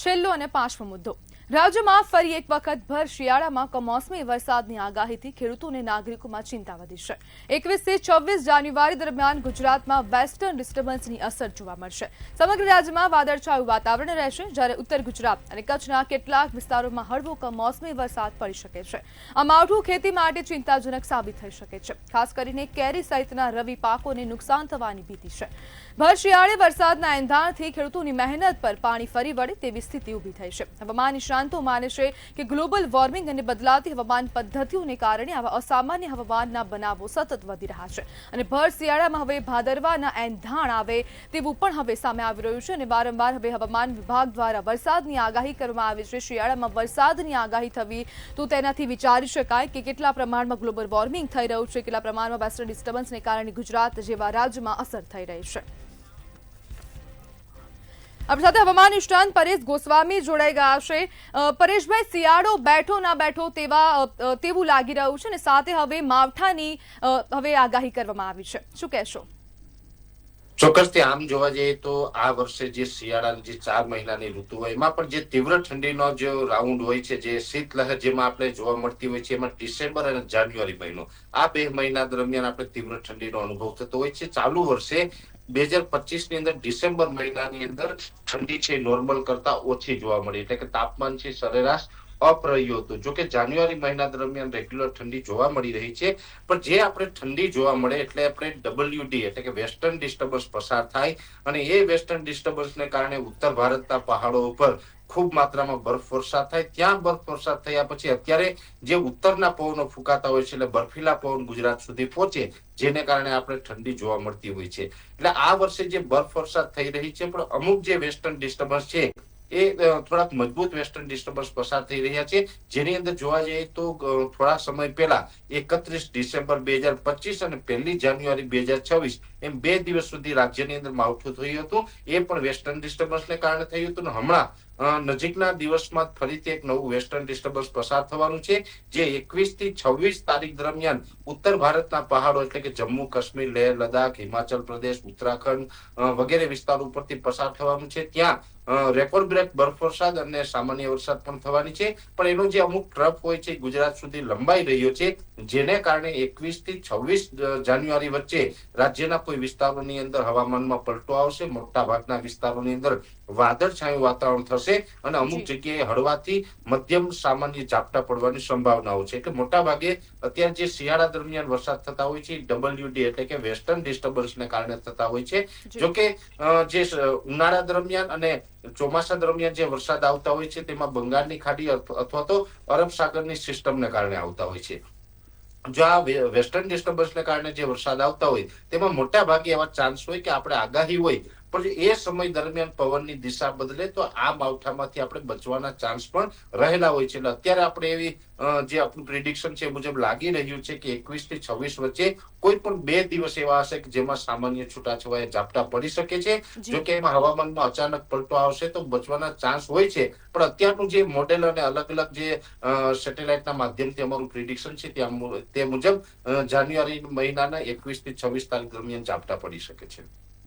છેલ્લો અને પાંચમો મુદ્દો રાજ્યમાં ફરી એક વખત ભર શિયાળામાં કમોસમી વરસાદની આગાહીથી ખેડૂતો અને નાગરિકોમાં ચિંતા વધી છે। 21 થી 26 જાન્યુઆરી દરમિયાન ગુજરાતમાં વેસ્ટર્ન ડિસ્ટર્બન્સની અસર જોવા મળશે। સમગ્ર રાજ્યમાં વાદળછાયું વાતાવરણ રહેશે, જ્યારે ઉત્તર ગુજરાત અને કચ્છના કેટલાક વિસ્તારોમાં હળવો કમોસમી વરસાદ પડી શકે છે। આ માવઠું ખેતી માટે ચિંતાજનક સાબિત થઈ શકે છે, ખાસ કરીને કેરી સહિતના રવિ પાકોને નુકસાન થવાની ભીતિ છે। ભર શિયાળે વરસાદના એંધાણથી ખેડૂતોની મહેનત પર પાણી ફરી વળે તેવી સ્થિતિ ઊભી થઈ છે। હવામાન નિષ્ણાંતો માને છે કે ગ્લોબલ વોર્મિંગ અને બદલાતી હવામાન પદ્ધતિઓને કારણે આવા અસામાન્ય હવામાનના બનાવો સતત વધી રહ્યા છે અને ભર શિયાળામાં હવે ભાદરવાના એંધાણ આવે તેવું પણ હવે સામે આવી રહ્યું છે અને વારંવાર હવે હવામાન વિભાગ દ્વારા વરસાદની આગાહી કરવામાં આવી છે। શિયાળામાં વરસાદની આગાહી થવી તો તેનાથી વિચારી શકાય કે કેટલા પ્રમાણમાં ગ્લોબલ વોર્મિંગ થઈ રહ્યું છે, કેટલા પ્રમાણમાં વેસ્ટર્ન ડિસ્ટર્બન્સને કારણે ગુજરાત જેવા રાજ્યમાં અસર થઈ રહી છે। આપણી સાથે હવામાન નિષ્ણાંત પરેશ ગોસ્વામી જોડાઈ ગયા છે। પરેશભાઈ, શિયાળો બેઠો ના બેઠો તેવું લાગી રહ્યું છે અને સાથે હવે માવઠાની હવે આગાહી કરવામાં આવી છે, શું કહેશો? ચોક્કસથી આમ જોવા જઈએ તો આ વર્ષે જે શિયાળાની જે 4 મહિનાની ઋતુ હોય એમાં પણ જે તીવ્ર ઠંડીનો જે રાઉન્ડ હોય છે, જે શીતલહેર જેમાં આપણે જોવા મળતી હોય છે, એમાં ડિસેમ્બર અને જાન્યુઆરી મહિનો, આ 2 મહિના દરમિયાન આપણે તીવ્ર ઠંડીનો અનુભવ થતો હોય છે। ચાલુ વર્ષે 2025 ની અંદર ડિસેમ્બર મહિનાની અંદર ઠંડી છે નોર્મલ કરતા ઓછી જોવા મળી, એટલે કે તાપમાન છે સરેરાશ અપ રહ્યું હતું। જો કે જાન્યુઆરી મહિના દરમિયાન રેગ્યુલર ઠંડી જોવા મળી રહી છે, પણ જે આપણે ઠંડી જોવા મળે એટલે આપણે WD એટલે કે વેસ્ટર્ન ડિસ્ટર્બન્સ પસાર થાય અને એ વેસ્ટર્ન ડિસ્ટર્બન્સને કારણે ઉત્તર ભારતના પહાડો ઉપર ખૂબ માત્રામાં બરફવર્ષા થાય। ત્યાં બરફવર્ષા થયા પછી અત્યારે જે ઉત્તરના પવનો ફૂંકાતા હોય છે એટલે બર્ફીલા પવન ગુજરાત સુધી પહોંચે, જેને કારણે આપણે ઠંડી જોવા મળતી હોય છે। એટલે આ વર્ષે જે બરફવર્ષા થઈ રહી છે, પણ અમુક જે વેસ્ટર્ન ડિસ્ટર્બન્સ છે એ થોડાક મજબૂત વેસ્ટર્ન ડિસ્ટર્બન્સ પસાર થઈ રહ્યા છે, જેની અંદર જોવા જઈએ તો થોડા સમય પહેલા 31 ડિસેમ્બર 2025 અને 1 જાન્યુઆરી 2026 એમ 2 દિવસ સુધી રાજ્યની અંદર માવઠું થયું હતું, એ પણ વેસ્ટર્ન ડિસ્ટર્બન્સને કારણે થયું હતું। હમણાં નજીકના દિવસમાં ફરીથી એક નવું વેસ્ટર્ન ડિસ્ટર્બન્સ પસાર થવાનું છે, જે 21 થી 26 તારીખ દરમિયાન ઉત્તર ભારતના પહાડો એટલે કે જમ્મુ કાશ્મીર, લેહ લદ્દાખ, હિમાચલ પ્રદેશ, ઉત્તરાખંડ વગેરે વિસ્તારો ઉપરથી પસાર થવાનું છે। ત્યાં રેકોર્ડ બ્રેક બરફવર્ષા અને સામાન્ય વરસાદ પણ થવાની છે, પણ એનો જે અમુક ટ્રફ હોય છે ગુજરાત સુધી લંબાઈ રહ્યો છે, જેને કારણે 21 થી 26 જાન્યુઆરી વચ્ચે રાજ્યના કોઈ વિસ્તારોની અંદર હવામાનમાં પલટો આવશે। મોટા ભાગના વિસ્તારોની અંદર વાદળછાયું વાતાવરણ થશે અને અમુક જગ્યાએ હળવાથી મધ્યમ સામાન્ય ઝાપટા પડવાની સંભાવનાઓ છે। એટલે મોટા ભાગે અત્યારે જે શિયાળા દરમિયાન વરસાદ થતા હોય છે WD એટલે કે વેસ્ટર્ન ડિસ્ટર્બન્સને કારણે થતા હોય છે। જોકે જે ઉનાળા દરમિયાન અને ચોમાસા દરમિયાન જે વરસાદ આવતા હોય છે તેમાં બંગાળની ખાડી અથવા તો અરબ સાગરની સિસ્ટમને કારણે આવતા હોય છે। જો આ વેસ્ટર્ન ડિસ્ટર્બન્સને કારણે જે વરસાદ આવતા હોય તેમાં મોટા ભાગે એવા ચાન્સ હોય કે આપણે આગાહી હોય પણ એ સમય દરમિયાન પવનની દિશા બદલે તો આ માવઠામાંથી આપણે બચવાના ચાન્સ પણ રહેલા હોય છે। એટલે અત્યારે આપણે એવી જે આપણું પ્રિડિક્શન છે મુજબ લાગી રહ્યું છે કે 21 થી 26 વચ્ચે કોઈ પણ 2 દિવસ એવા હશે કે જેમાં સામાન્ય છૂટાછવાયા ઝાપટા પડી શકે છે। જો કે એમાં હવામાનમાં અચાનક પલટો આવશે તો બચવાના ચાન્સ હોય છે, પણ અત્યારનું જે મોડેલ અને અલગ અલગ જે સેટેલાઇટના માધ્યમથી અમારું પ્રિડિક્શન છે તે મુજબ જાન્યુઆરી મહિનાના 21 થી 26 તારીખ દરમિયાન ઝાપટા પડી શકે છે।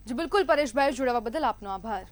જી બિલકુલ પરેશભાઈ, જોડાવા બદલ આપનો આભાર।